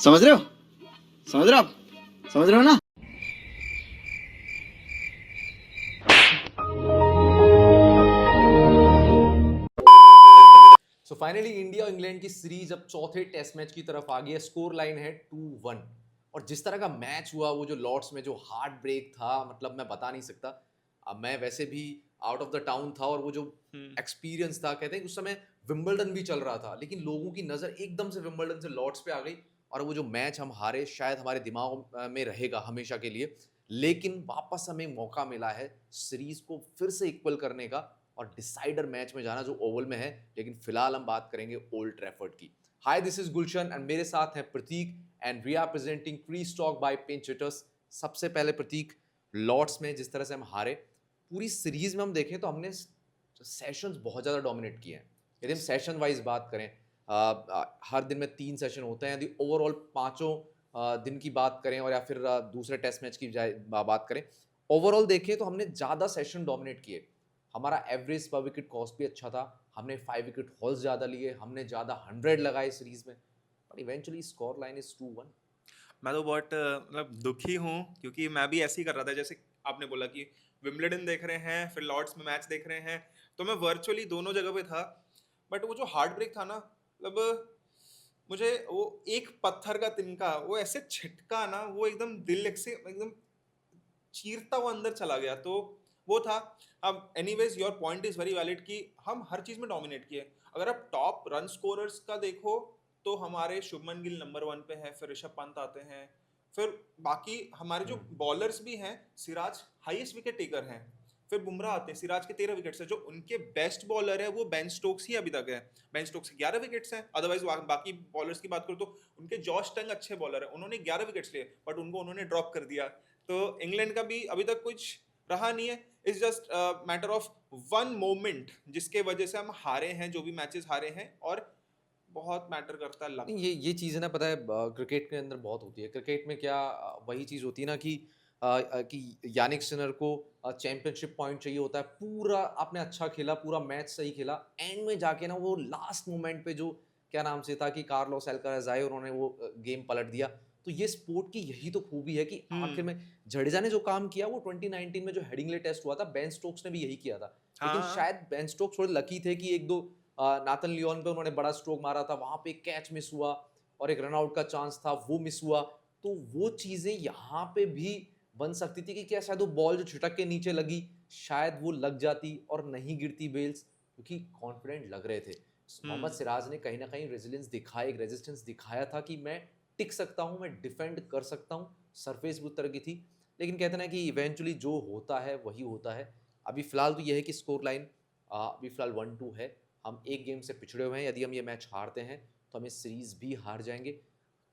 समझ रहे हो? समझ रहे हो आप? समझ रहे हो ना? सो फाइनली इंडिया और इंग्लैंड की सीरीज अब चौथे टेस्ट मैच की तरफ आ गई है। स्कोर लाइन है 2-1। और जिस तरह का मैच हुआ, वो जो लॉर्ड्स में जो हार्ट ब्रेक था, मतलब मैं बता नहीं सकता। अब मैं वैसे भी आउट ऑफ द टाउन था, और वो जो एक्सपीरियंस था, कहते हैं उस समय विंबलडन भी चल रहा था, लेकिन लोगों की नज़र एकदम से विंबलडन से लॉर्ड्स पे आ गई। और वो जो मैच हम हारे, शायद हमारे दिमाग में रहेगा हमेशा के लिए। लेकिन वापस हमें मौका मिला है सीरीज को फिर से इक्वल करने का और डिसाइडर मैच में जाना, जो ओवल में है। लेकिन फिलहाल हम बात करेंगे ओल्ड ट्रैफर्ड की। Hi, this is Gulshan and मेरे साथ हैं Prateek, and we are presenting crease talk by pinch hitters. सबसे पहले प्रतीक, लॉर्ड्स में जिस तरह से हम हारे, पूरी सीरीज में हम देखें तो हमने सेशंस बहुत ज़्यादा डोमिनेट किए हैं। यदि हम सेशन वाइज बात करें, हर दिन में 3 सेशन होते हैं। यदि ओवरऑल पाँचों दिन की बात करें, और या फिर दूसरे टेस्ट मैच की बात करें, ओवरऑल देखें तो हमने ज़्यादा सेशन डोमिनेट किए। हमारा एवरेज पर विकेट कॉस्ट भी अच्छा था, हमने 5 विकेट हॉल्स ज़्यादा लिए, हमने ज़्यादा 100 लगाए सीरीज में, but eventually score line is 2-1। मैं तो बहुत मतलब दुखी हूँ, क्योंकि मैं भी ऐसे ही कर रहा था। जैसे आपने बोला कि विंबलडन देख रहे हैं, फिर लॉर्ड्स में मैच देख रहे हैं, तो मैं वर्चुअली दोनों जगह पे था। बट वो जो हार्ट ब्रेक था ना, मतलब मुझे वो एक पत्थर का तिनका वो ऐसे छिटका ना, वो एकदम दिल से एकदम चीरता हुआ अंदर चला गया। तो वो था। अब anyways your point is very valid कि हम हर चीज में डोमिनेट किए। अगर आप टॉप रन स्कोरर्स का देखो, तो हमारे शुभमन गिल नंबर 1 पे है, फिर ऋषभ पंत आते हैं, फिर बाकी हमारे जो बॉलर्स भी हैं, सिराज हाईएस्ट विकेट टेकर हैं, फिर बुमराह आते हैं, सिराज के 13 विकेट्स है। जो उनके बेस्ट बॉलर है वो बेन स्टोक्स ही अभी तक है। बेन स्टोक्स के 11 विकेट्स हैं। अदरवाइज बाकी बॉलर्स की बात करूं तो उनके जॉश टंग अच्छे बॉलर है, उन्होंने 11 विकेट्स लिए, बट उनको उन्होंने ड्रॉप कर दिया। तो इंग्लैंड का भी अभी तक कुछ रहा नहीं है। It's just matter of one moment जिसके वजह से हम हारे हैं, जो भी मैचेस हारे हैं। और बहुत मैटर करता है नहीं, लक। ये चीज़ें ना, पता है, क्रिकेट के अंदर बहुत होती है। क्रिकेट में क्या, वही चीज़ होती है ना कि यानिक सिनर को चैंपियनशिप पॉइंट चाहिए होता है। पूरा आपने अच्छा खेला, पूरा मैच सही खेला, एंड में जाके ना वो लास्ट मोमेंट पे जो क्या नाम से था कि कार्लोस अल्काराज आए, उन्होंने वो गेम पलट दिया। तो ये स्पोर्ट की यही तो खूबी है कि आखिर में जडेजा ने जो काम किया, वो 2019 में जो हेडिंगले टेस्ट हुआ था, बेन स्टोक्स ने भी यही किया था। लेकिन हाँ, शायद बेन स्टोक्स थोड़े लकी थे कि एक दो नाथन लियोन पे उन्होंने बड़ा स्ट्रोक मारा था, वहां पे कैच मिस हुआ, और एक रनआउट का चांस था, वो मिस हुआ। तो वो चीजें यहाँ पे भी बन सकती थी कि क्या शायद वो बॉल जो छिटक के नीचे लगी, शायद वो लग जाती और नहीं गिरती बेल्स, क्योंकि कॉन्फिडेंट लग रहे थे। मोहम्मद सिराज ने कहीं ना कहीं रेजिलियंस दिखाया, एक रेजिस्टेंस दिखाया था कि मैं टिक सकता हूँ, मैं डिफेंड कर सकता हूँ। सरफेस भी उतर की थी। लेकिन कहते हैं ना कि इवेंचुअली जो होता है वही होता है। अभी फिलहाल तो यह है कि स्कोर लाइन अभी फिलहाल 1-2 है। हम एक गेम से पिछड़े हुए हैं। यदि हम ये मैच हारते हैं तो हम इस सीरीज भी हार जाएंगे।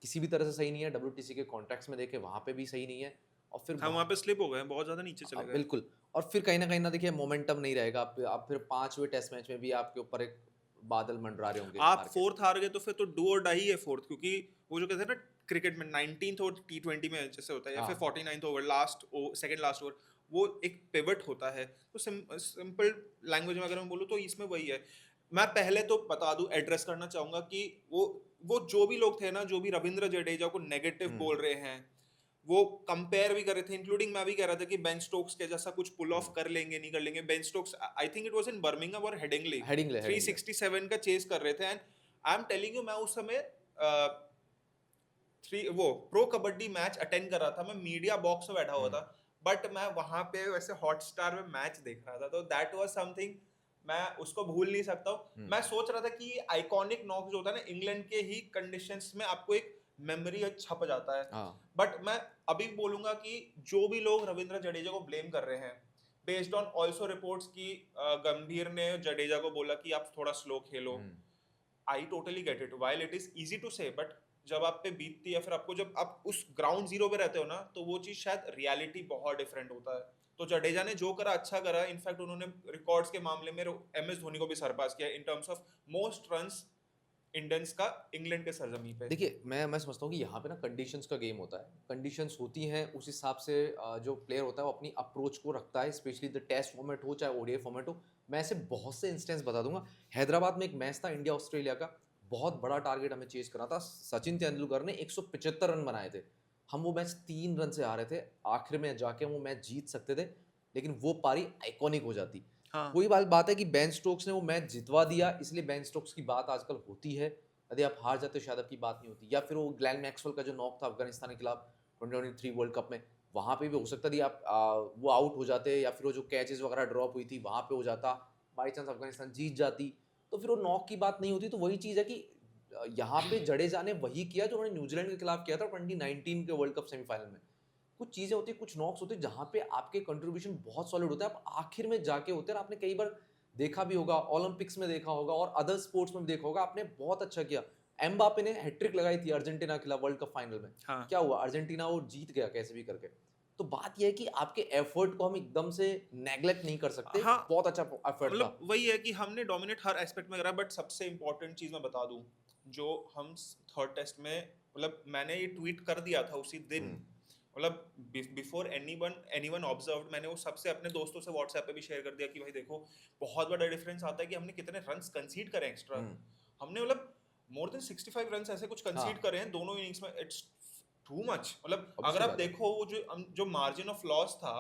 किसी भी तरह से सही नहीं है। WTC के कॉन्ट्रैक्ट्स में देखें, वहाँ पे भी सही नहीं है। और फिर हम वहाँ पे स्लिप हो गए, बहुत ज्यादा नीचे चले गए। बिल्कुल। और फिर कहीं ना देखिए, मोमेंटम नहीं रहेगा। आप फिर 5वें टेस्ट मैच में भी आपके ऊपर एक बादल मंडरा रहे होंगे आप हार के। फोर्थ हार गए तो फिर तो डू और डाई है फोर्थ, क्योंकि वो जो कहते हैं ना, क्रिकेट में 19th और T20 में जैसे होता है, या फिर हाँ, 49th over, last second last over, वो एक पिवट होता है। तो सिंपल लैंग्वेज में अगर मैं बोलूँ तो इसमें वही है। मैं पहले तो बता दूं, एड्रेस करना चाहूंगा कि वो जो भी लोग थे ना, जो भी रविंद्र जडेजा को नेगेटिव बोल रहे हैं, वो कंपेयर भी कर रहे थे, इंक्लूडिंग मैं भी कह रहा था कि बेन स्टोक्स के जैसा कुछ पुल ऑफ कर लेंगे, नहीं कर लेंगे। Ben Stokes, I think it was in Birmingham और हेडिंगली, हेडिंगले। 367 का चेस कर रहे थे। And I am telling you, मैं उस समय थ्री वो प्रो कबड्डी मैच अटेंड कर रहा था, मैं मीडिया बॉक्स में बैठा हुआ था, बट मैं वहां पे वैसे हॉटस्टार में मैच देख रहा था। तो दैट वाज समथिंग मैं उसको भूल नहीं सकता हूँ। मैं सोच रहा था कि आइकॉनिक नॉक जो होता है ना, इंग्लैंड के ही कंडीशंस में आपको एक मेमोरी छप जाता है। हाँ। बट मैं अभी बोलूंगा कि जो भी लोग रविंद्र जडेजा को ब्लेम कर रहे हैं, बेस्ड ऑन ऑल्सो रिपोर्ट्स की गंभीर ने जडेजा को बोला कि आप थोड़ा स्लो खेलो। I totally get it, while it is easy to say, but जब आप पे बीतती है, फिर आपको जब आप उस ग्राउंड जीरो पे रहते हो ना, तो वो चीज शायद रियलिटी बहुत डिफरेंट होता है। तो जडेजा ने जो करा अच्छा करा। इनफैक्ट उन्होंने रिकॉर्ड्स के मामले में MS धोनी को भी सरपास किया इन terms of most runs Indians का इंग्लैंड के सरजमी पे। देखिए, मैं समझता हूँ कि यहाँ पे ना कंडीशंस का गेम होता है। कंडीशंस होती हैं, उस हिसाब से जो प्लेयर होता है वो अपनी अप्रोच को रखता है, स्पेशली द टेस्ट फॉर्मेट हो चाहे ODI फॉर्मेट हो। मैं ऐसे बहुत से इंस्टेंस बता दूंगा। हैदराबाद में एक मैच था इंडिया ऑस्ट्रेलिया का, बहुत बड़ा टारगेट हमें चेज करना था। सचिन तेंदुलकर ने 175 रन बनाए थे, हम वो मैच 3 रन से हारे थे, आखिर में जाके वो मैच जीत सकते थे, लेकिन वो पारी आइकॉनिक हो जाती। हाँ वही बात है कि बेन स्टोक्स ने वो मैच जितवा दिया, इसलिए बेन स्टोक्स की बात आजकल होती है। यदि आप हार जाते हो शायद आपकी बात नहीं होती। या फिर वो ग्लेन मैक्सवेल का जो नॉक था अफगानिस्तान के खिलाफ 2023 वर्ल्ड कप में, वहाँ पे भी हो सकता थी आप वो आउट हो जाते, या फिर वो जो कैचेस वगैरह ड्रॉप हुई थी वहाँ पे हो जाता, बाई चांस अफगानिस्तान जीत जाती, तो फिर वो नॉक की बात नहीं होती। तो वही चीज़ है कि यहाँ पे जडेजा ने वही किया जो उन्होंने न्यूजीलैंड के खिलाफ किया था 2019 के वर्ल्ड कप सेमीफाइनल में। कुछ चीज़ें होती है, कुछ नॉक्स होते हैं जहाँ पे आपके कंट्रीब्यूशन बहुत सॉलिड होता है, आप आखिर में जाके होते हैं। और आपने कई बार देखा भी होगा, ओलंपिक्स में देखा होगा और अदर स्पोर्ट्स में भी देखा होगा, आपने बहुत अच्छा किया। एम्बापे ने हैट्रिक लगाई थी अर्जेंटीना के खिलाफ वर्ल्ड कप फाइनल में, हाँ क्या हुआ, अर्जेंटीना वो जीत गया कैसे भी करके। तो बात यह है कि आपके एफर्ट को हम एकदम से नेग्लेक्ट नहीं कर सकते। हाँ बहुत अच्छा एफर्ट था। मतलब वही है कि हमने डोमिनेट हर एस्पेक्ट में करा, बट सबसे इंपॉर्टेंट चीज मैं बता दूं, जो हम थर्ड टेस्ट में, मतलब मैंने ये ट्वीट कर दिया था उसी दिन, मतलब बिफोर एनीवन ऑब्जर्व्ड, मैंने वो सबसे अपने दोस्तों से व्हाट्सएप पे भी शेयर कर दिया कि भाई देखो बहुत बड़ा डिफरेंस आता है कि हमने कितने रन्स कंसीड करे एक्स्ट्रा। हमने मतलब मोर देन 65 रन्स ऐसे कुछ कंसीड करे हैं दोनों इनिंग्स में। It's too much. मतलब अगर आप देखो वो जो मार्जिन ऑफ लॉस था,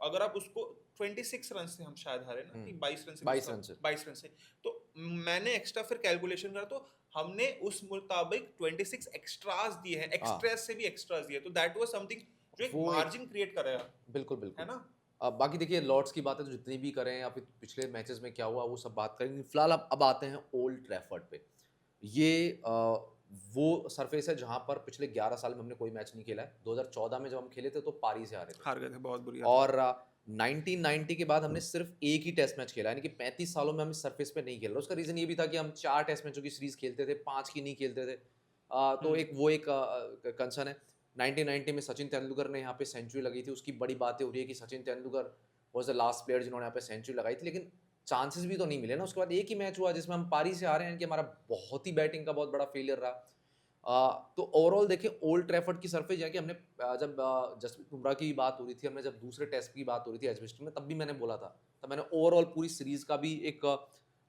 अगर आप उसको 26 रन से हम शायद हारे ना, कि 22 रन से 22 रन से, तो मैंने एक्स्ट्रा फिर कैलकुलेशन करा तो हमने उस मुताबिक 26 एक्स्ट्रास दिए हैं, एक्स्ट्रास से भी एक्स्ट्रास दिए, तो दैट वाज समथिंग जो एक मार्जिन क्रिएट कर रहा है। बिल्कुल है ना। बाकी देखिए लॉर्ड्स की बातें तो जितनी भी करें या फिर पिछले मैचेस में क्या हुआ वो सब बात करेंगे। फिलहाल अब आते हैं ओल्ड ट्रैफर्ड पे। ये वो सरफेस है जहां पर पिछले 11 साल में हमने कोई मैच नहीं खेला है। 2014 में जब हम खेले थे तो पारी से हारे थे, हार गए थे बहुत बुरी। और 1990 के बाद हमने सिर्फ एक ही टेस्ट मैच खेला, यानी कि 35 सालों में हम इस सरफेस पे नहीं खेल रहे। उसका रीजन ये भी था कि हम 4 टेस्ट मैचों की सीरीज खेलते थे, 5 की नहीं खेलते थे। तो एक कंसर्न है। 1990 में सचिन तेंदुलकर ने यहाँ पे सेंचुरी लगी थी, उसकी बड़ी बातें हो रही है कि Sachin Tendulkar was the last player जिन्होंने यहाँ पे सेंचुरी लगाई थी, लेकिन चांसेस भी तो नहीं मिले ना। उसके बाद एक ही मैच हुआ जिसमें हम पारी से हारे हैं, कि हमारा बहुत ही बैटिंग का बहुत बड़ा फेलियर रहा। तो ओवरऑल देखिए ओल्ड ट्रैफर्ड की सरफेस जाके हमने जब जसप्रीत बुमराह की बात हो रही थी, हमने जब दूसरे टेस्ट की बात हो रही थी एजबेस्टन में, तब भी मैंने बोला था, तब मैंने ओवरऑल पूरी सीरीज का भी एक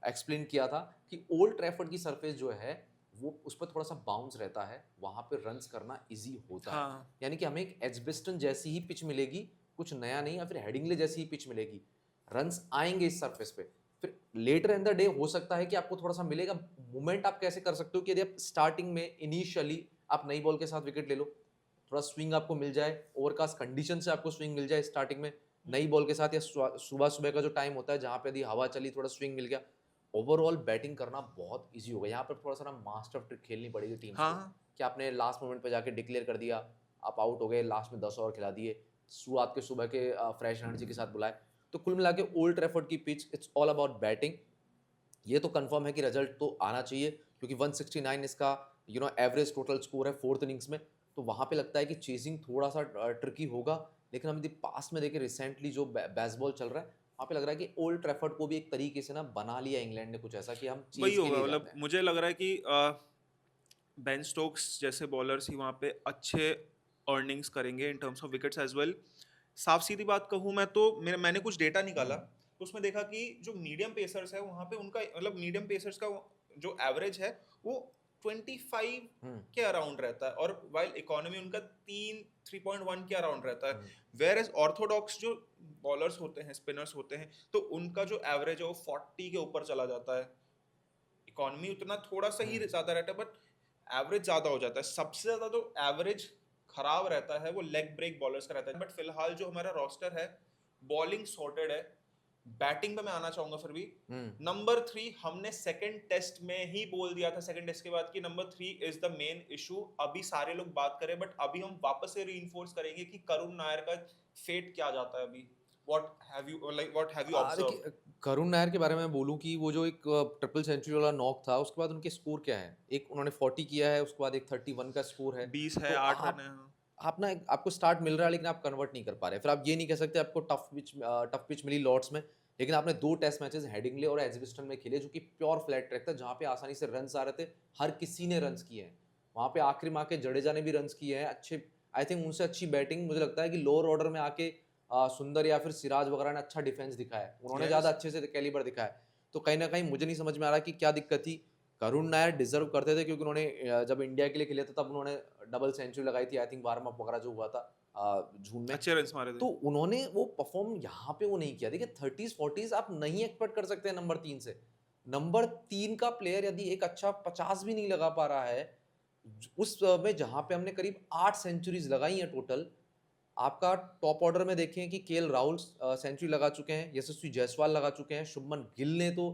एक्सप्लेन किया था कि ओल्ड ट्रैफर्ड की सरफेस जो है वो उस पर थोड़ा सा बाउंस रहता है, वहां पे रन्स करना इजी होता है। यानी कि हमें एक एजबेस्टन जैसी ही पिच मिलेगी, कुछ नया नहीं, या फिर हेडिंगले जैसी ही पिच मिलेगी, रन्स आएंगे इस सरफेस पे। फिर लेटर इन द डे हो सकता है कि आपको थोड़ा सा मिलेगा। मूवमेंट आप कैसे कर सकते हो कि यदि आप स्टार्टिंग में इनिशियली आप नई बॉल के साथ विकेट ले लो, थोड़ा स्विंग आपको मिल जाए, ओवरकास्ट कंडीशन से आपको स्विंग मिल जाए स्टार्टिंग में नई बॉल के साथ, या सुबह सुबह का जो टाइम होता है जहाँ पे यदि हवा चली थोड़ा स्विंग मिल गया, ओवरऑल बैटिंग करना बहुत ईजी होगा। यहाँ पर थोड़ा सा ना मास्टर ट्रिक खेलनी पड़ेगी टीम को, कि आपने लास्ट मोमेंट पे जाके डिक्लेयर कर दिया, आप आउट हो गए, लास्ट में 10 ओवर खिला दिए, शुरुआत के सुबह के फ्रेश एनर्जी के साथ बुलाए। तो कुल मिला के ओल्ड ट्रैफर्ड की pitch it's all about batting. ये तो कंफर्म है कि रिजल्ट तो आना चाहिए, क्योंकि 169 इसका एवरेज टोटल स्कोर है फोर्थ इनिंग्स में। तो वहाँ पे लगता है कि चेजिंग थोड़ा सा ट्रिकी होगा, लेकिन हम यदि पास में देखें रिसेंटली जो बेसबॉल चल रहा है, वहाँ पे लग रहा है कि ओल्ड ट्रैफर्ड को भी एक तरीके से ना बना लिया इंग्लैंड ने, कुछ ऐसा कि हम वही चीज के होगा। लिए मतलब जाते हैं। मुझे लग रहा है कि बेन स्टोक्स जैसे बॉलर्स ही वहाँ पे अच्छे अर्निंग्स करेंगे in terms of wickets as well. साफ सीधी बात कहूँ मैं तो मैंने कुछ डेटा निकाला, तो उसमें देखा कि जो मीडियम पेसर्स है वहाँ पे उनका मतलब मीडियम पेसर्स का जो एवरेज है वो 25 के अराउंड रहता है, और वाइल इकोनॉमी उनका 3.1 के अराउंड रहता है। वेयर एज ऑर्थोडॉक्स जो बॉलर्स होते हैं, स्पिनर्स होते हैं, तो उनका जो एवरेज है वो 40 के ऊपर चला जाता है। इकोनॉमी उतना थोड़ा सा ही ज्यादा रहता है, बट एवरेज ज्यादा हो जाता है। सबसे ज्यादा तो एवरेज खराब रहता है वो लेग ब्रेक बॉलर्स का रहता है। बट फिलहाल जो हमारा रोस्टर है, बॉलिंग सॉर्टेड है। बैटिंग पे मैं आना चाहूंगा फिर भी। नंबर 3 हमने सेकंड टेस्ट में ही बोल दिया था, सेकंड टेस्ट के बाद, कि number 3 is the main issue. अभी सारे लोग बात करें, बट अभी हम वापस से रीइंफोर्स करेंगे कि करुण नायर का फेट क्या जाता है अभी। What have you observed? Karun Nair के बारे में बोलूं कि वो जो एक ट्रिपल सेंचुरी वाला नॉक था, उसके बाद उनके स्कोर क्या है, एक उन्होंने 40 किया है, उसके बाद एक 31 का स्कोर है, 20 है, तो 8 रन है। आप ना आपको स्टार्ट मिल रहा है लेकिन आप कन्वर्ट नहीं कर पा रहे। फिर आप ये नहीं कह सकते आपको टफ पिच मिली लॉर्ड्स में, लेकिन आपने 2 टेस्ट मैचेस हेडिंगले और एजबेस्टन में खेले, जो कि प्योर फ्लैट ट्रैक था, जहाँ पे आसानी से रन्स आ रहे थे, हर किसी ने रन्स किए हैं वहाँ पे। आखिरी में आके जडेजा ने भी रन्स किए हैं अच्छे। आई थिंक उनसे अच्छी बैटिंग मुझे लगता है कि लोअर ऑर्डर में आके सुंदर या फिर सिराज वगैरह ने अच्छा डिफेंस दिखाया है, उन्होंने ज़्यादा अच्छे से कैलिबर दिखाया है। तो कहीं ना कहीं मुझे नहीं समझ में आ रहा कि क्या दिक्कत थी। करुण नायर डिजर्व करते थे क्योंकि उन्होंने जब इंडिया के लिए खेले थे तब उन्होंने डबल सेंचुरी लगाई थी, आई थिंक वार्म अप वगैरह जो हुआ था जून में। अच्छे रन्स मारे थे। तो उन्होंने वो परफॉर्म यहाँ पे वो नहीं किया। देखिए 30s 40s आप नहीं एक्सपेक्ट कर सकते हैं नंबर 3 से। नंबर 3 का प्लेयर यदि एक अच्छा 50 भी नहीं लगा पा रहा है उस में जहां पे हमने करीब 8 सेंचुरीज लगाई हैं टोटल। आपका टॉप ऑर्डर में देखें कि केएल राहुल सेंचुरी लगा चुके हैं, यशस्वी जायसवाल लगा चुके हैं, शुभमन गिल ने तो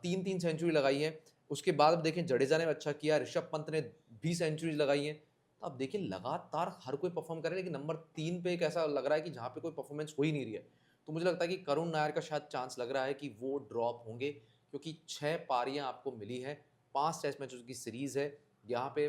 3-3 सेंचुरी लगाई है। उसके बाद अब देखें जडेजा ने अच्छा किया, ऋषभ पंत ने भी सेंचुरीज लगाई हैं। तो अब देखिए लगातार हर कोई परफॉर्म कर रहा है, लेकिन नंबर 3 पे एक ऐसा लग रहा है कि जहाँ पे कोई परफॉर्मेंस हो ही नहीं रही है। तो मुझे लगता है कि करुण नायर का शायद चांस लग रहा है कि वो ड्रॉप होंगे, क्योंकि 6 पारियां आपको मिली हैं, 5 टेस्ट मैचों की सीरीज है। यहाँ पे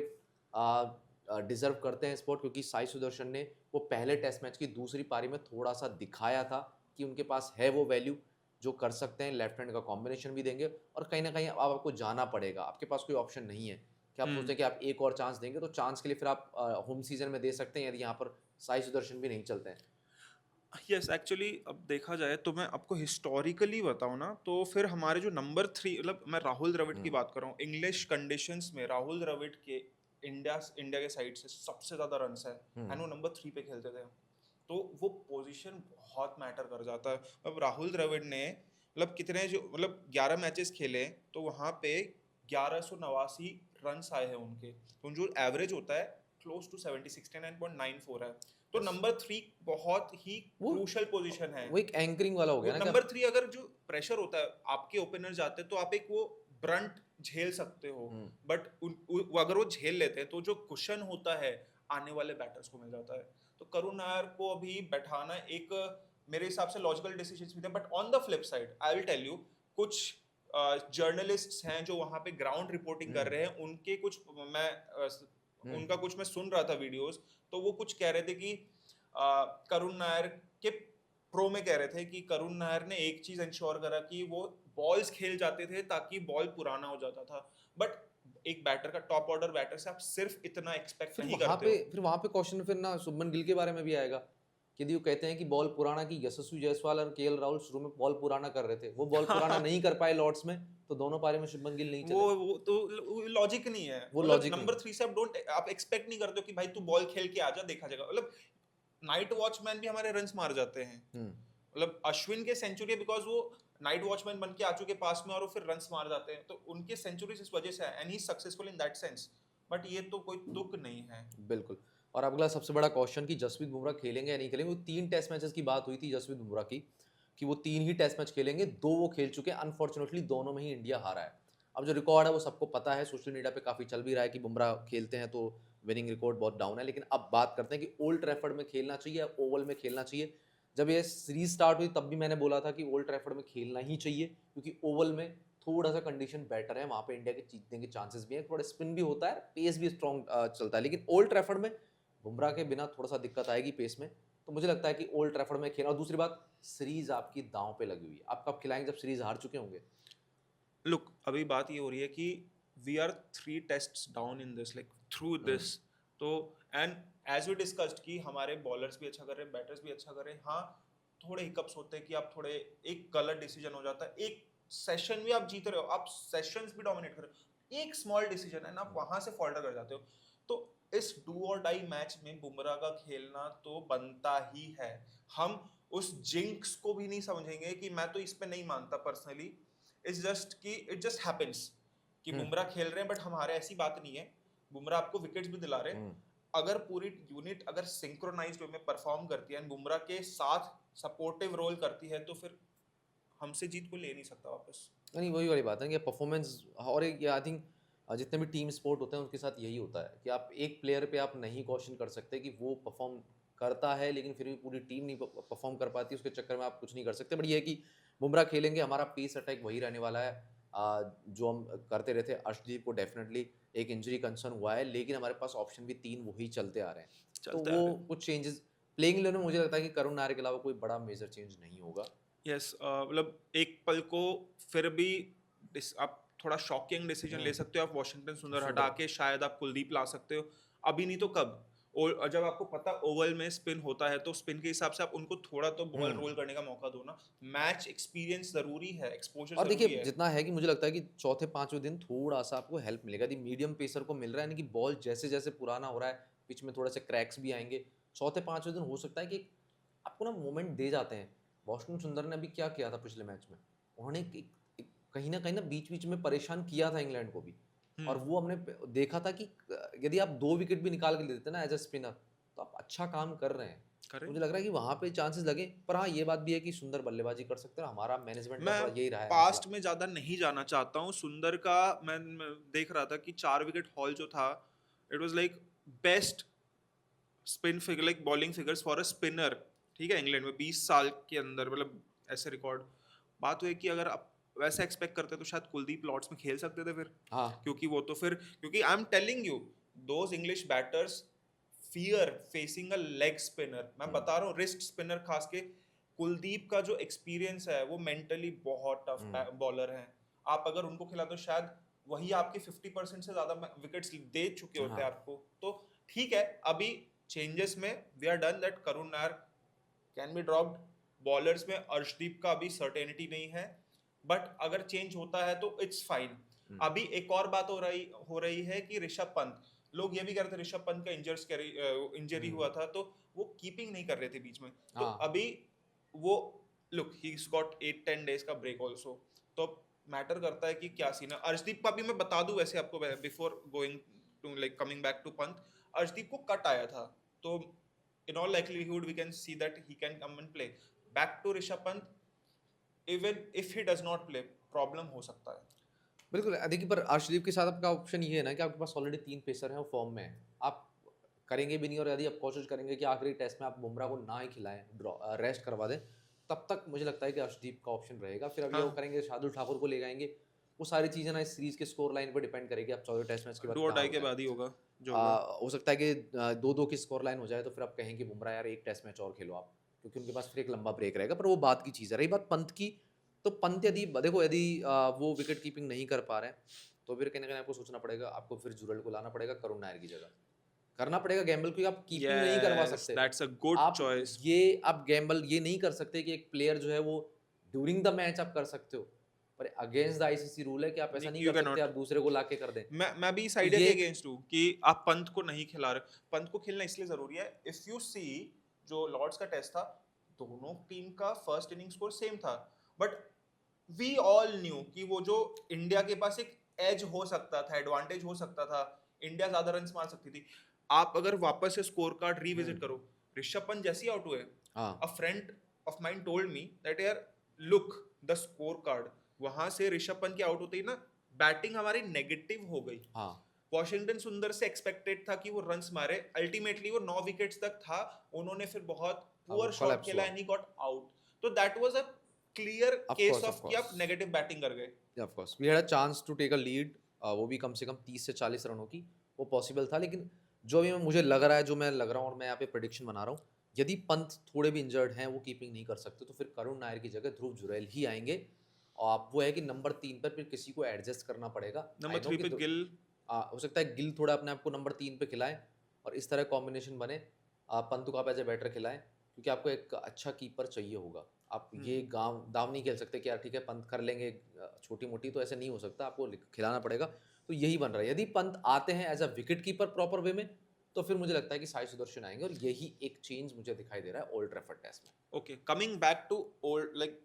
डिजर्व करते हैं स्पॉट, क्योंकि साई सुदर्शन ने वो पहले टेस्ट मैच की दूसरी पारी में थोड़ा सा दिखाया था कि उनके पास है वो वैल्यू जो कर सकते हैं। लेफ्ट हैंड का कॉम्बिनेशन भी देंगे और कहीं ना कहीं अब आपको जाना पड़ेगा, आपके पास कोई ऑप्शन नहीं है कि आप सोचते हैं कि आप एक और चांस देंगे। तो चांस के लिए फिर आप होम सीजन में दे सकते हैं यदि यहाँ पर साई सुदर्शन भी नहीं चलते हैं। यस एक्चुअली अब देखा जाए तो मैं आपको हिस्टोरिकली बताऊं ना, तो फिर हमारे जो नंबर 3, मतलब मैं राहुल द्रविड़ की बात कर रहा हूँ, इंग्लिश कंडीशंस में राहुल द्रविड़ के इंडिया के साइड से सबसे ज्यादा रन्स है एंड वो नंबर 3 पे खेलते थे। तो वो पोजीशन बहुत मैटर कर जाता है। अब राहुल द्रविड़ ने मतलब कितने जो मतलब 11 मैचेस खेले तो वहाँ पे 1189 रन्स आए हैं उनके, तो जो एवरेज होता है क्लोज टू 70, 69.94 है। तो नंबर 3 बहुत ही क्रूशल पोजीशन है। वो एक एंकरिंग वाला हो गया ना। नंबर 3 अगर जो प्रेशर होता है, आपके ओपनर जाते हैं तो आप एक वो ब्रंट झेल सकते हो, बट अगर वो झेल लेते हैं तो जो कुशन होता है आने वाले बैटर्स को मिल जाता है। तो करुण नायर को अभी बैठाना एक मेरे हिसाब से लॉजिकल डिसीजन भी थे। But on the flip side I will tell you, कुछ जर्नलिस्ट्स हैं जो वहां पे ग्राउंड रिपोर्टिंग कर रहे हैं, उनके कुछ उनका कुछ मैं सुन रहा था वीडियोस, तो वो कुछ कह रहे थे कि करुण नायर के प्रो में कह रहे थे कि करुण नायर ने एक चीज इंश्योर करा कि वो बॉल्स खेल जाते थे ताकि बॉल पुराना हो जाता था। बट एक बैटर का, टॉप ऑर्डर बैटर से आप सिर्फ इतना एक्सपेक्ट नहीं करते हो। फिर वहां पे क्वेश्चन फिर ना शुभमन गिल के बारे में भी आएगा कि यदि वो कहते हैं कि बॉल पुराना की यशस्वी जायसवाल और केएल राहुल शुरू में बॉल पुराना कर रहे थे, वो बॉल पुराना नहीं कर पाए लॉर्ड्स में, तो दोनों पारी में शुभमन गिल नहीं चले। वो तो लॉजिक नहीं है। वो मतलब लॉजिक नंबर 3 से आप एक्सपेक्ट नहीं करते हो कि भाई तू बॉल खेल के आजा, देखा जाएगा। मतलब नाइट वॉचमैन भी हमारे रन्स मार जाते हैं। मतलब अश्विन के सेंचुरी बिकॉज वो नाइट वॉचमैन बन के आ चुके पास में और वो फिर रन्स मार जाते हैं, तो उनके सेंचुरीज इस वजह से है and he is successful in that sense. But ये तो कोई तुक नहीं है। बिल्कुल। और अगला सबसे बड़ा क्वेश्चन कि जसप्रीत बुमराह खेलेंगे या नहीं खेलेंगे। वो 3 टेस्ट मैचेस की बात हुई थी जसप्रीत बुमराह की कि वो 3 ही टेस्ट मैच खेलेंगे, 2 वो खेल चुके हैं। अनफॉर्चुनेटली दोनों में ही इंडिया हारा है। अब जो रिकॉर्ड है वो सबको पता है, सोशल मीडिया पे काफी चल भी रहा है कि बुमराह खेलते हैं तो विनिंग रिकॉर्ड बहुत डाउन है। लेकिन अब बात करते हैं कि ओल्ड ट्रैफर्ड में खेलना चाहिए या ओवल में खेलना चाहिए। जब ये सीरीज स्टार्ट हुई तब भी मैंने बोला था कि ओल्ड ट्रैफर्ड में खेलना ही चाहिए, क्योंकि ओवल में थोड़ा सा कंडीशन बेटर है, वहां पे इंडिया के जीतने के चांसेस भी हैं, थोड़ा स्पिन भी होता है, पेस भी स्ट्रॉन्ग चलता है। लेकिन ओल्ड ट्रैफर्ड में बुमराह के बिना थोड़ा सा दिक्कत आएगी पेस में, तो मुझे लगता है कि ओल्ड ट्रैफर्ड में खेलना। और दूसरी बात, सीरीज आपकी दांव पे लगी हुई है, आप कब खिलाएंगे जब सीरीज हार चुके होंगे। लुक अभी बात ये हो रही है कि we are 3 tests down in this, like through this. तो एंड एज वी डिस्कस्ड कि हमारे बॉलर्स भी अच्छा कर रहे हैं, बैटर्स भी अच्छा कर रहे हैं। हाँ, थोड़े हिकअप्स होते हैं कि आप थोड़े एक गलत डिसीजन हो जाता है, एक सेशन भी आप जीत रहे हो, आप सेशंस भी डोमिनेट कर रहे हो, एक स्मॉल डिसीजन है ना, आप वहां से फॉल्टर कर जाते हो। तो इस डू और डाई मैच में बुमराह का खेलना तो बनता ही है। हम उस जिंक्स को भी नहीं समझेंगे कि मैं तो इस पे नहीं मानता पर्सनली, इट्स जस्ट कि इट जस्ट हैपेंस कि बुमराह खेल रहे हैं, बट हमारे ऐसी बात नहीं है। बुमराह आपको विकेट्स भी दिला रहे हैं। अगर पूरी यूनिट अगर सिंक्रोनाइज्ड वे में परफॉर्म करती है, बुमराह के साथ सपोर्टिव रोल करती है, तो फिर हमसे जीत को ले नहीं सकता वापस। नहीं, वही वाली बात है कि परफॉर्मेंस, और एक आई थिंक जितने भी टीम स्पोर्ट होते हैं उनके साथ यही होता है कि आप एक प्लेयर पे आप नहीं क्वेश्चन कर सकते कि वो परफॉर्म करता है लेकिन फिर भी पूरी टीम नहीं परफॉर्म कर पाती, उसके चक्कर में आप कुछ नहीं कर सकते। बट ये है कि बुमराह खेलेंगे, हमारा पेस अटैक वही रहने वाला है जो हम करते रहते। अर्शदीप को डेफिनेटली एक इंजरी कंसर्न हुआ है, लेकिन हमारे पास ऑप्शन भी 3 वही चलते आ रहे हैं। तो वो कुछ चेंजेस प्लेइंग इलेवन में मुझे लगता है कि करुण नायर के अलावा कोई बड़ा मेजर चेंज नहीं होगा। यस मतलब एक पल को फिर भी आप थोड़ा शॉकिंग डिसीजन ले सकते हो, आप वॉशिंगटन सुंदर हटा के शायद आप कुलदीप ला सकते हो, अभी नहीं तो कब। और जब आपको पता ओवल में स्पिन होता है तो स्पिन के हिसाब से आप उनको थोड़ा तो बॉल रोल करने का मौका दो ना। मैच एक्सपीरियंस जरूरी है, एक्सपोजर और जरूरी देखिए है। जितना है कि मुझे लगता है कि चौथे पांचवें दिन थोड़ा सा आपको हेल्प मिलेगा। यदि मीडियम पेसर को मिल रहा है, यानी कि बॉल जैसे जैसे पुराना हो रहा है, पिच में थोड़े से क्रैक्स भी आएंगे, चौथे पांचवें दिन हो सकता है कि आपको ना मोमेंट दे जाते हैं। वॉशिंगटन सुंदर ने अभी क्या किया था पिछले मैच में, उन्होंने कहीं ना बीच बीच में परेशान किया था इंग्लैंड को भी। और वो हमने देखा था कि यदि आप 2 विकेट भी निकाल के देते ना एज अ स्पिनर, तो आप अच्छा काम कर रहे हैं। करें। मुझे लग रहा है कि वहां पे चांसेस लगे, पर हाँ ये बात भी है कि सुंदर बल्लेबाजी कर सकते हैं। हमारा मैनेजमेंट का मैं थोड़ा यही रहा है मसला। पास्ट में ज्यादा नहीं जाना चाहता हूँ सुंदर का। मैं देख रहा था कि 4 विकेट हॉल जो था, it was like best spin figure, like bowling figures for a spinner. ठीक है, इंग्लैंड में 20 साल के अंदर, मतलब ऐसे रिकॉर्ड। बात हुई है कि अगर आप वैसे एक्सपेक्ट करते तो शायद कुलदीप लॉर्ड्स में खेल सकते थे फिर। हाँ क्योंकि वो तो फिर, क्योंकि I am telling you, those English batters fear facing a leg spinner. मैं बता रहा हूँ, रिस्ट स्पिनर खास के। कुलदीप का जो एक्सपीरियंस है वो मेंटली बहुत टफ बॉलर है। आप अगर उनको खिला तो शायद वही आपके 50% से ज्यादा विकेट्स दे चुके होते हैं हाँ आपको। तो ठीक है, अभी चेंजेस में we are done that Karun Nair can be dropped. Bowlers में अर्शदीप का अभी सर्टेनिटी नहीं है, बट अगर चेंज होता है तो इट्स फाइन। अभी एक और बात हो रही है कि ऋषभ पंत, लोग ये भी कह रहे थे ऋषभ पंत का इंजरी हुआ था तो वो कीपिंग नहीं कर रहे थे बीच में। तो हाँ अभी वो, लुक ही गॉट 8-10 डेज का ब्रेक ऑल्सो। तो मैटर करता है कि क्या सीन है। अर्शदीप का भी मैं बता दूं वैसे आपको, before going to like coming back to Pant, Arshdeep को कट आया था। तो in all likelihood we can see that he can come and play. Back to Rishabh Pant, even if he does not play, problem हो सकता है। बिल्कुल। देखिए पर अर्शदीप के साथ आपका ऑप्शन ये है ना कि आपके पास ऑलरेडी 3 पेसर हैं, वो फॉर्म में है। आप करेंगे भी नहीं, और यदि आप कोशिश करेंगे कि आखिरी टेस्ट में आप बुमराह को ना ही खिलाएं, रेस्ट करवा दें, तब तक मुझे लगता है कि अर्शदीप का ऑप्शन रहेगा। फिर अभी हाँ, वो करेंगे, शार्दुल ठाकुर को ले जाएंगे। वो सारी चीज़ें ना इस सीरीज के स्कोर लाइन पर डिपेंड करेगी, आप 14 टेस्ट मैच के बाद डू और क्या डाई के होता है। बाद ही होगा जो होगा। हो सकता है कि 2-2 की स्कोर लाइन हो जाए, तो फिर आप कहें कि बुमराह यार एक टेस्ट मैच और खेलो आप, क्योंकि उनके पास फिर एक लंबा ब्रेक रहेगा। पर वो बात की चीज़ है। रही बात पंत की, तो पंत यदि देखो यदि वो विकेट कीपिंग नहीं कर पा रहे हैं, तो फिर कहीं ना कहीं आपको सोचना पड़ेगा, आपको फिर जुरल को लाना पड़ेगा करुण नायर की जगह। करना पड़ेगा गैम्बल, क्योंकि आप कीपिंग नहीं करवा यस, सकते। दैट्स अ गुड आप चॉइस। आप गैम्बल ये नहीं कर सकते कि एक प्लेयर जो है वो ड्यूरिंग द मैच आप कर सकते हो, पर अगेंस्ट द आईसीसी रूल है कि आप ऐसा नहीं यू कर कैन सकते, नॉट। आप दूसरे को लाके कर दें। मैं भी इस तो आइडिया ये के एक अगेंस्ट हूँ कि आप पंत को नहीं खिला रहे। पंत को खेलना इसलिए जरूरी है, इफ यू सी जो लॉर्ड्स का टेस्ट था, दोनों टीम का फर्स्ट इनिंग स्कोर सेम था, बट वी ऑल न्यू कि वो जो इंडिया के पास एक एज हो सकता था, एडवांटेज हो सकता था, इंडिया ज्यादा रन्स मार सकती थी। आप अगर वापस से स्कोर कार्ड रिविजिट करो, ऋषभ पंत जैसे ही आउट हुए, हाँ अ friend of mine told me that यार लुक द स्कोर कार्ड, वहां से ऋषभ पंत की आउट होते ही ना बैटिंग हमारी नेगेटिव हो गई। हाँ वॉशिंगटन सुंदर से एक्सपेक्टेड था कि वो रन्स मारे, अल्टीमेटली वो 9 विकेट्स तक था। उन्होंने फिर बहुत हाँ, वो पुअर शॉट कोलैप्स खेला हुआ। And he got out. तो that was a clear of case course, of of कि आप कोर्स, नेगेटिव बैटिंग कर गए। Of course we had a chance to take a lead, वो भी कम से कम 30 से 40 रनों की, वो पॉसिबल था। लेकिन जो अभी मुझे लग रहा है, जो मैं लग रहा हूँ और मैं यहाँ पे प्रेडिक्शन बना रहा हूँ, यदि पंत थोड़े भी इंजर्ड हैं, वो कीपिंग नहीं कर सकते, तो फिर करुण नायर की जगह ध्रुव जुरैल ही आएंगे। और अब वो है कि नंबर 3 पर फिर किसी को एडजस्ट करना पड़ेगा। आई नंबर नो 3 कि पे गिल। हो सकता है गिल थोड़ा अपने आप को नंबर 3 पे खिलाएं, और इस तरह कॉम्बिनेशन बने। पंत को आप एज ए बैटर खिलाएं, क्योंकि आपको एक अच्छा कीपर चाहिए होगा। आप ये गांव दाव नहीं खेल सकते कि यार ठीक है पंत कर लेंगे छोटी मोटी, तो ऐसे नहीं हो सकता, आपको खिलाना पड़ेगा। तो यही बन रहा है। यदि पंत आते हैं as a wicket keeper proper way में, तो फिर मुझे लगता है कि साई सुदर्शन आएंगे, और यही एक चेंज मुझे दिखाई दे रहा है ओल्ड ट्रैफर्ड टेस्ट में। Okay, coming back to Old, like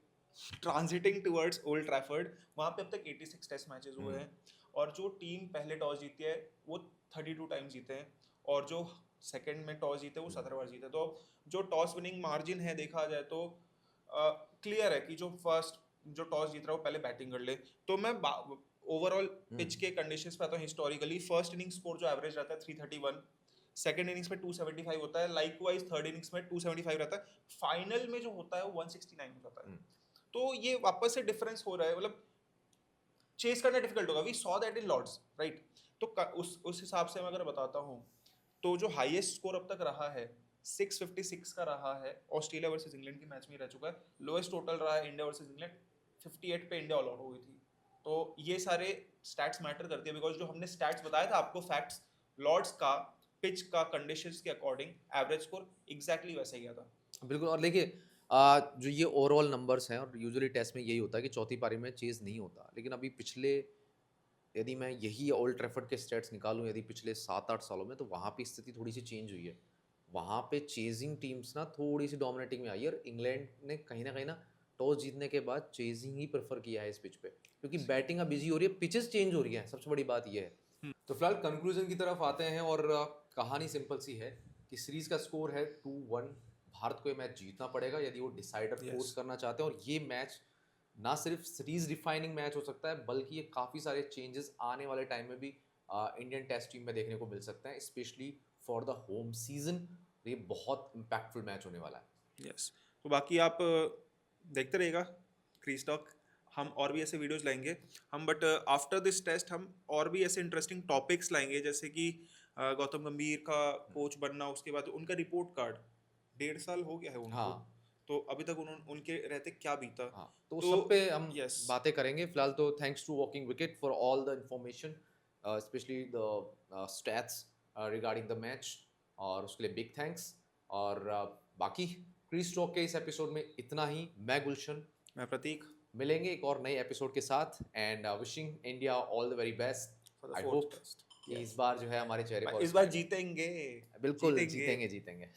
transiting towards Old Trafford, वहां पे अब तक 86 टेस्ट मैचेस हुए हैं, और जो टीम पहले टॉस जीती है वो 32 टाइम जीते हैं, और जो सेकंड में टॉस जीते वो 17 बार जीते। तो जो टॉस विनिंग मार्जिन है देखा जाए तो क्लियर है कि जो फर्स्ट जो टॉस जीत रहा है वो पहले बैटिंग कर ले। तो मैं ओवरऑल पिच के कंडीशंस पे आता हूँ। हिस्टोरिकली फर्स्ट इनिंग स्कोर जो एवरेज रहता है 331, सेकंड इनिंग्स में 275 होता है, लाइकवाइज थर्ड इनिंग्स में 275 रहता है, फाइनल में जो होता है वो 169 हो जाता है। तो ये वापस से डिफरेंस हो रहा है, मतलब चेस करना डिफिकल्ट होगा। We saw that in Lord's, right? तो उस हिसाब से मैं अगर बताता हूँ, तो जो हाईएस्ट स्कोर अब तक रहा है 656 का रहा है, ऑस्ट्रेलिया वर्सेस इंग्लैंड के मैच में रह चुका है। लोएस्ट टोटल रहा है इंडिया वर्सेस इंग्लैंड, 58 पे इंडिया ऑल आउट हो गई थी। तो ये सारे स्टैट्स मैटर करती है, बिकॉज जो हमने स्टैट्स बताया था आपको, फैक्ट्स लॉर्ड्स का पिच का कंडीशंस के अकॉर्डिंग एवरेज स्कोर एग्जैक्टली वैसा ही गया था। बिल्कुल। और देखिए जो ये ओवरऑल नंबर्स हैं, और यूजुअली टेस्ट में यही होता है कि चौथी पारी में चेज़ नहीं होता। लेकिन अभी पिछले, यदि मैं यही ओल्ड ट्रैफर्ड के स्टैट्स निकालूँ यदि पिछले 7-8 सालों में, तो वहाँ पे स्थिति थोड़ी-सी चेंज हुई है। वहाँ पे चेज़िंग टीम्स ना थोड़ी-सी डोमिनेटिंग में आई है, और इंग्लैंड ने कहीं न कहीं ना टॉस जीतने के बाद चेज़िंग ही प्रेफ़र किया है इस पिच पे। क्योंकि बैटिंग अब ईज़ी हो रही है, पिचेज़ चेंज हो रही हैं, सबसे बड़ी बात ये है। हुँ। तो फिलहाल कंक्लूजन की तरफ आते हैं, और कहानी सिंपल सी है कि सीरीज़ का स्कोर है 2-1। भारत को ये मैच जीतना पड़ेगा यदि वो डिसाइडर फोर्स यस। करना चाहते हैं, और ये मैच ना सिर्फ सीरीज डिफाइनिंग मैच हो सकता है, बल्कि ये काफ़ी सारे चेंजेस आने वाले टाइम में भी इंडियन टेस्ट टीम में देखने को मिल सकते हैं, specially for the home season. ये बहुत इम्पैक्टफुल मैच होने वाला है। यस। तो बाकी आप देखते रहिएगा क्रीज टॉक, हम और भी ऐसे वीडियोस लाएंगे हम, बट आफ्टर दिस टेस्ट हम और भी ऐसे इंटरेस्टिंग टॉपिक्स लाएंगे, जैसे कि गौतम गंभीर का कोच बनना, उसके बाद उनका रिपोर्ट कार्ड 1.5 साल हो गया है उनको, हाँ तो अभी तक उनके रहते क्या बीता। हाँ, तो तो सब पे हम यस, बातें करेंगे। फिलहाल तो thanks to walking wicket for all the information, specially the stats regarding the match, और उसके लिए बिग थैंक्स। और बाकी क्रीज टॉक के इस एपिसोड में इतना ही। मैं गुलशन, मैं प्रतीक, मिलेंगे एक और नए एपिसोड के साथ, and wishing India all the very best. For the I fourth hope Test. कि इस यस, बार जो है हमारे चेहरे पर इस बार smile है। जीतेंगे, बिल्कुल जीतेंगे जीतेंगे।